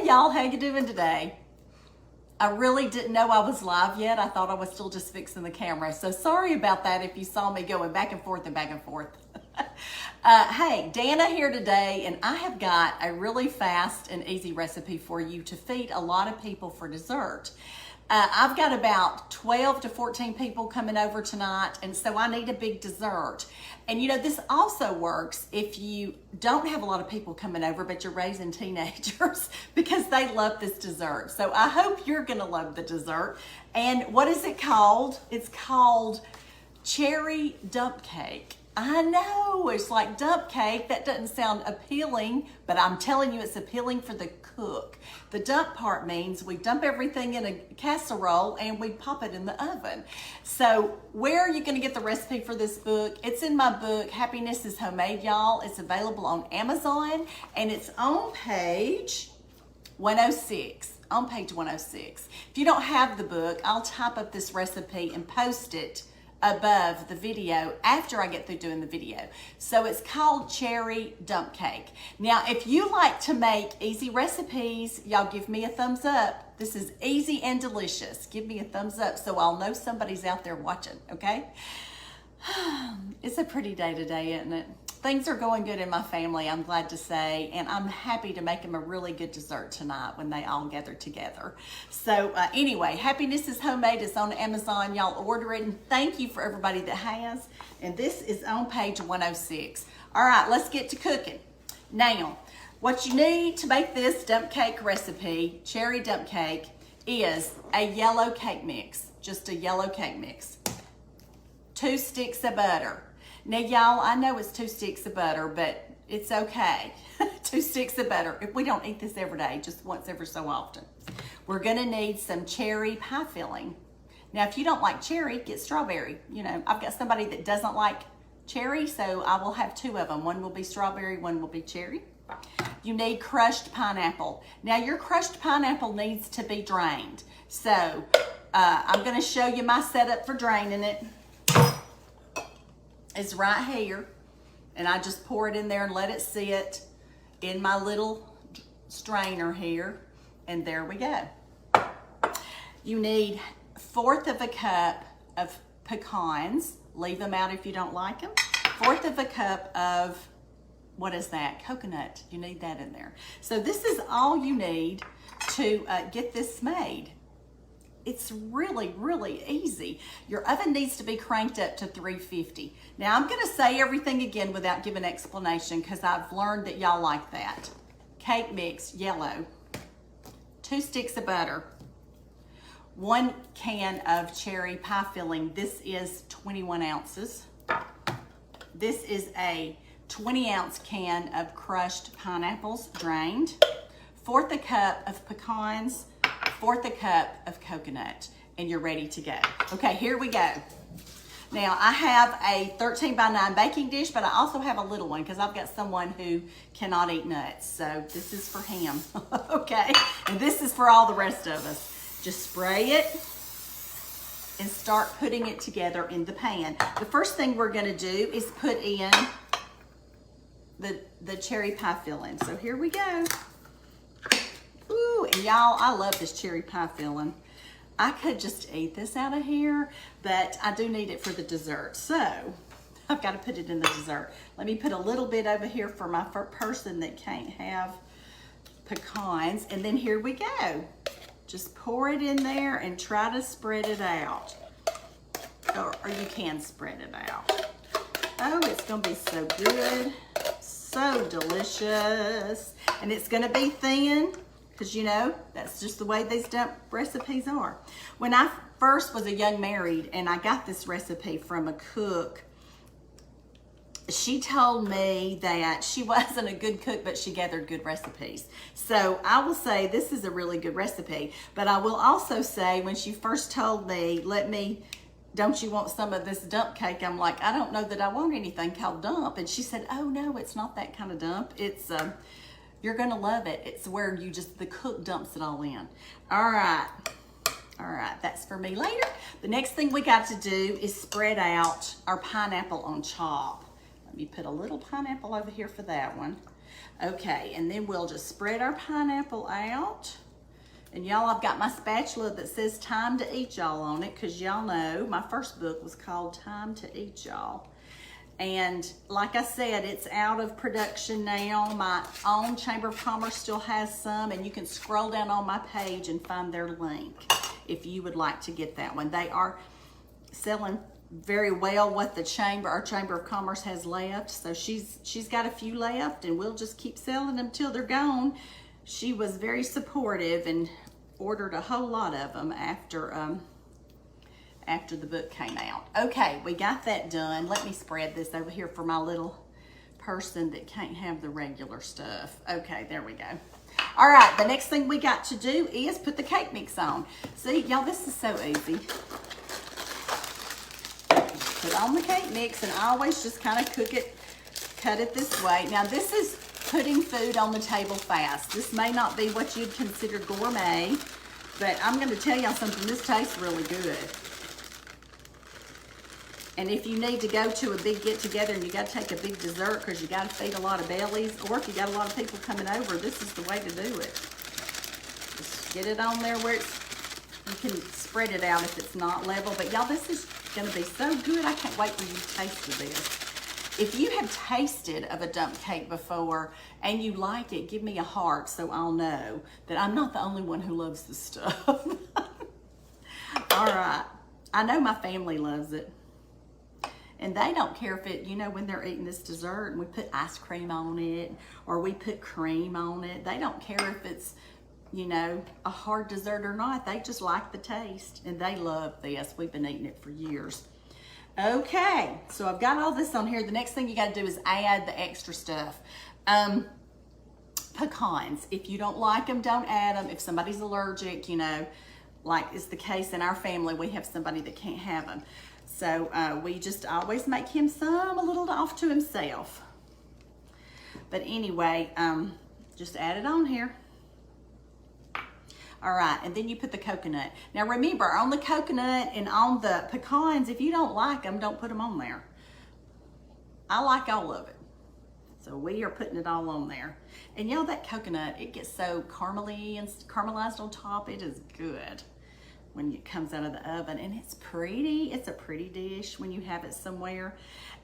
Hey y'all, how you doing today? I really didn't know I was live yet. I thought I was still just fixing the camera. So sorry about that if you saw me going back and forth and back and forth. Hey, Dana here today, and I have got a really fast and easy recipe for you to feed a lot of people for dessert. I've got about 12 to 14 people coming over tonight, and so I need a big dessert. And you know, this also works if you don't have a lot of people coming over, but you're raising teenagers because they love this dessert. So I hope you're gonna love the dessert. And what is it called? It's called cherry dump cake. I know, it's like dump cake. That doesn't sound appealing, but I'm telling you it's appealing for the cook. The dump part means we dump everything in a casserole and we pop it in the oven. So where are you gonna get the recipe for this book? It's in my book, Happiness is Homemade, y'all. It's available on Amazon and it's on page 106. On page 106. If you don't have the book, I'll type up this recipe and post it above the video after I get through doing the video. So it's called Cherry Dump Cake. Now, if you like to make easy recipes, y'all give me a thumbs up. This is easy and delicious. Give me a thumbs up so I'll know somebody's out there watching, okay? It's a pretty day today, isn't it? Things are going good in my family, I'm glad to say, and I'm happy to make them a really good dessert tonight when they all gather together. So anyway, Happiness is Homemade is on Amazon. Y'all order it, and thank you for everybody that has. And this is on page 106. All right, let's get to cooking. Now, what you need to make this dump cake recipe, cherry dump cake, is a yellow cake mix, just a yellow cake mix. 2 sticks of butter. Now, y'all, I know it's 2 sticks of butter, but it's okay. 2 sticks of butter. If we don't eat this every day, just once every so often. We're gonna need some cherry pie filling. Now, if you don't like cherry, get strawberry. You know, I've got somebody that doesn't like cherry, so I will have 2 of them. One will be strawberry, one will be cherry. You need crushed pineapple. Now, your crushed pineapple needs to be drained. So, I'm gonna show you my setup for draining it. It's right here, and I just pour it in there and let it sit in my little strainer here, and there we go. You need 1/4 of a cup of pecans. Leave them out if you don't like them. 1/4 of a cup of, what is that? Coconut. You need that in there. So this is all you need to get this made. It's really, really easy. Your oven needs to be cranked up to 350. Now, I'm gonna say everything again without giving explanation because I've learned that y'all like that. Cake mix, yellow. 2 sticks of butter. 1 can of cherry pie filling. This is 21 ounces. This is a 20-ounce can of crushed pineapples, drained. 1/4 a cup of pecans. 1/4 a cup of coconut, and you're ready to go. Okay, here we go. Now, I have a 13 by 9 baking dish, but I also have a little one because I've got someone who cannot eat nuts. So this is for him, okay? And this is for all the rest of us. Just spray it and start putting it together in the pan. The first thing we're gonna do is put in the cherry pie filling. So here we go. Ooh, and y'all, I love this cherry pie filling. I could just eat this out of here, but I do need it for the dessert. So I've got to put it in the dessert. Let me put a little bit over here for my person that can't have pecans. And then here we go. Just pour it in there and try to spread it out. Or you can spread it out. Oh, it's gonna be so good. So delicious. And it's gonna be thin, because you know, that's just the way these dump recipes are. When I first was a young married and I got this recipe from a cook, she told me that she wasn't a good cook, but she gathered good recipes. So I will say this is a really good recipe, but I will also say when she first told me, don't you want some of this dump cake? I'm like, I don't know that I want anything called dump. And she said, oh no, it's not that kind of dump. It's, you're gonna love it. It's where the cook dumps it all in. All right, that's for me later. The next thing we got to do is spread out our pineapple on top. Let me put a little pineapple over here for that one. Okay, and then we'll just spread our pineapple out. And y'all, I've got my spatula that says Time to Eat Y'all on it, because y'all know my first book was called Time to Eat Y'all. And like I said, it's out of production now. My own Chamber of Commerce still has some, and you can scroll down on my page and find their link if you would like to get that one. They are selling very well what the our Chamber of Commerce has left. So she's got a few left, and we'll just keep selling them till they're gone. She was very supportive and ordered a whole lot of them after the book came out. Okay, we got that done. Let me spread this over here for my little person that can't have the regular stuff. Okay, there we go. All right, the next thing we got to do is put the cake mix on. See, y'all, this is so easy. Put on the cake mix, and I always just kind of cut it this way. Now, this is putting food on the table fast. This may not be what you'd consider gourmet, but I'm going to tell y'all something. This tastes really good. And if you need to go to a big get-together and you got to take a big dessert because you got to feed a lot of bellies, or if you got a lot of people coming over, this is the way to do it. Just get it on there where you can spread it out if it's not level. But y'all, this is going to be so good. I can't wait for you to taste this. If you have tasted of a dump cake before and you like it, give me a heart so I'll know that I'm not the only one who loves this stuff. All right. I know my family loves it. And they don't care if it, you know, when they're eating this dessert and we put ice cream on it or we put cream on it. They don't care if it's, you know, a hard dessert or not. They just like the taste, and they love this. We've been eating it for years. Okay, so I've got all this on here. The next thing you got to do is add the extra stuff. Pecans. If you don't like them, don't add them. If somebody's allergic, you know, like is the case in our family, we have somebody that can't have them. So we just always make him some, a little off to himself. But anyway, just add it on here. All right, and then you put the coconut. Now remember, on the coconut and on the pecans, if you don't like them, don't put them on there. I like all of it. So we are putting it all on there. And y'all, that coconut, it gets so caramely and caramelized on top. It is good when it comes out of the oven, and it's pretty. It's a pretty dish when you have it somewhere.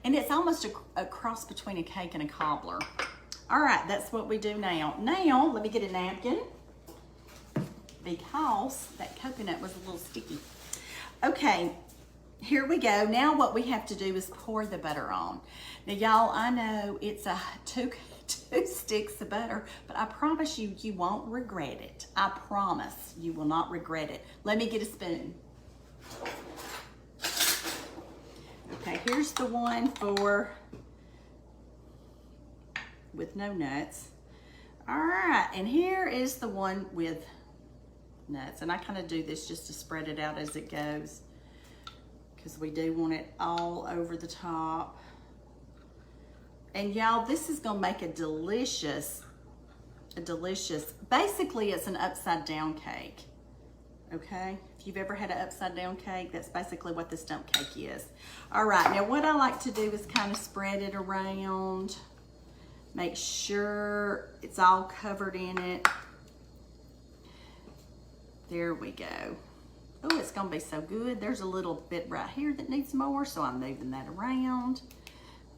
And it's almost a cross between a cake and a cobbler. All right, that's what we do now. Now, let me get a napkin, because that coconut was a little sticky. Okay, here we go. Now what we have to do is pour the butter on. Now y'all, I know it's a two sticks of butter, but I promise you, you won't regret it. I promise you will not regret it. Let me get a spoon. Okay, here's the one with no nuts. All right, and here is the one with nuts, and I kind of do this just to spread it out as it goes, because we do want it all over the top. And y'all, this is gonna make a delicious, basically it's an upside down cake, okay? If you've ever had an upside down cake, that's basically what this dump cake is. All right, now what I like to do is kind of spread it around, make sure it's all covered in it. There we go. Oh, it's gonna be so good. There's a little bit right here that needs more, so I'm moving that around.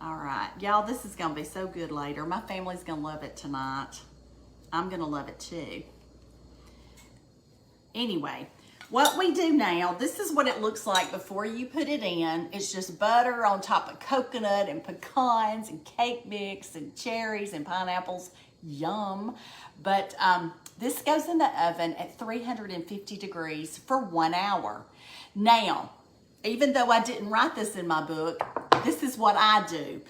All right, y'all, this is gonna be so good later. My family's gonna love it tonight. I'm gonna love it too. Anyway, what we do now, this is what it looks like before you put it in. It's just butter on top of coconut and pecans and cake mix and cherries and pineapples. Yum. But this goes in the oven at 350 degrees for 1 hour. Now, even though I didn't write this in my book, this is what I do.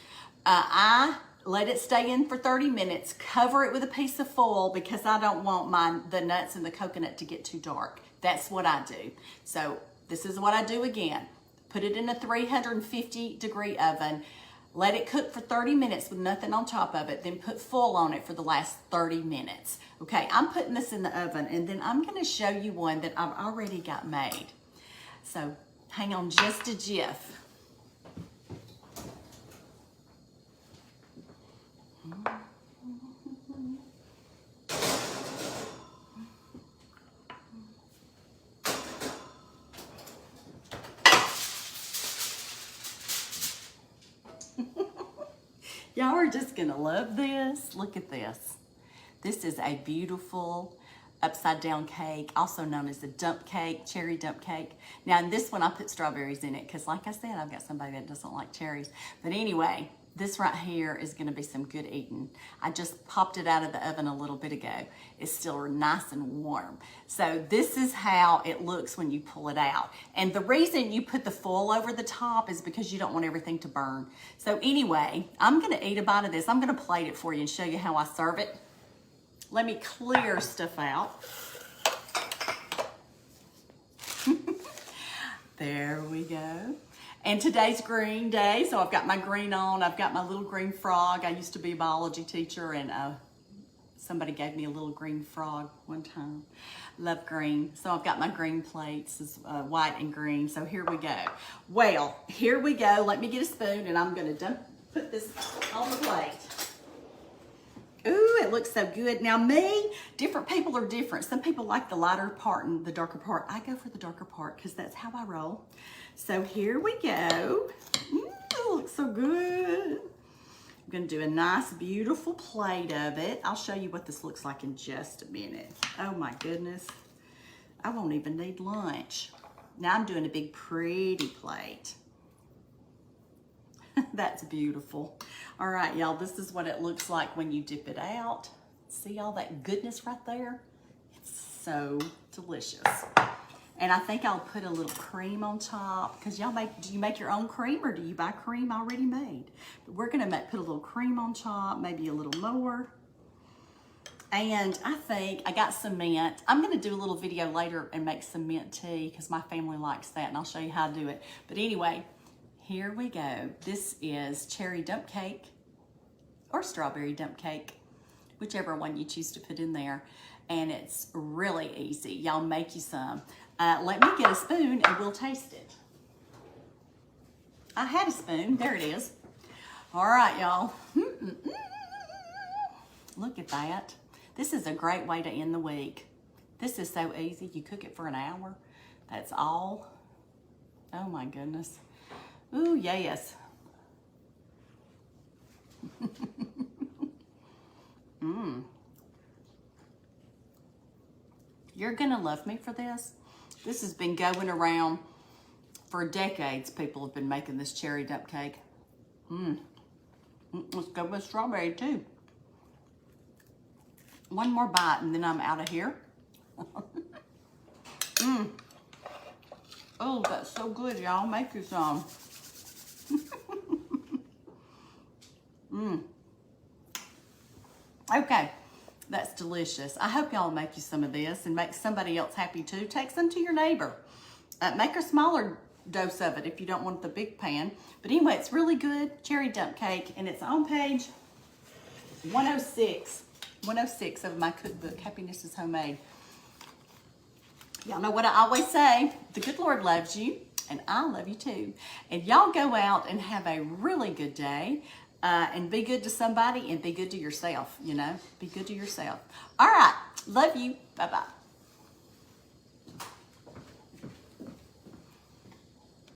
I let it stay in for 30 minutes, cover it with a piece of foil because I don't want the nuts and the coconut to get too dark. That's what I do. So this is what I do again. Put it in a 350 degree oven, let it cook for 30 minutes with nothing on top of it, then put foil on it for the last 30 minutes. Okay, I'm putting this in the oven, and then I'm gonna show you one that I've already got made. So hang on just a jiff. Y'all are just gonna love this. Look at this. This is a beautiful upside down cake, also known as a dump cake, cherry dump cake. Now in this one I put strawberries in it because like I said, I've got somebody that doesn't like cherries. But anyway, this right here is gonna be some good eating. I just popped it out of the oven a little bit ago. It's still nice and warm. So this is how it looks when you pull it out. And the reason you put the foil over the top is because you don't want everything to burn. So anyway, I'm gonna eat a bite of this. I'm gonna plate it for you and show you how I serve it. Let me clear stuff out. There we go. And today's green day, so I've got my green on. I've got my little green frog. I used to be a biology teacher, and somebody gave me a little green frog one time. Love green. So I've got my green plates, is white and green. So here we go. Well, here we go. Let me get a spoon, and I'm going to put this on the plate. Ooh, it looks so good. Now different people are different. Some people like the lighter part and the darker part. I go for the darker part because that's how I roll. So here we go. Ooh, it looks so good. I'm gonna do a nice, beautiful plate of it. I'll show you what this looks like in just a minute. Oh my goodness. I won't even need lunch. Now I'm doing a big, pretty plate. That's beautiful. All right, y'all, this is what it looks like when you dip it out. See all that goodness right there? It's so delicious. And I think I'll put a little cream on top because y'all do you make your own cream or do you buy cream already made? But we're gonna put a little cream on top, maybe a little more. And I think I got some mint. I'm gonna do a little video later and make some mint tea because my family likes that and I'll show you how to do it. But anyway, here we go. This is cherry dump cake or strawberry dump cake, whichever one you choose to put in there. And it's really easy. Y'all make you some. Let me get a spoon and we'll taste it. I had a spoon, there it is. All right, y'all. Look at that. This is a great way to end the week. This is so easy. You cook it for an hour. That's all. Oh my goodness. Ooh, yes. You're gonna love me for this. This has been going around for decades. People have been making this cherry dump cake. Let's go with strawberry too. One more bite and then I'm out of here. Oh, that's so good, y'all. Make you some. Okay, that's delicious. I hope y'all make you some of this and make somebody else happy too. Take some to your neighbor. Make a smaller dose of it if you don't want the big pan. But anyway, it's really good. Cherry dump cake, and it's on page 106 of my cookbook, Happiness is Homemade. Y'all know what I always say, the good Lord loves you, and I love you too. And y'all go out and have a really good day, and be good to somebody and be good to yourself, you know? Be good to yourself. All right, love you, bye-bye.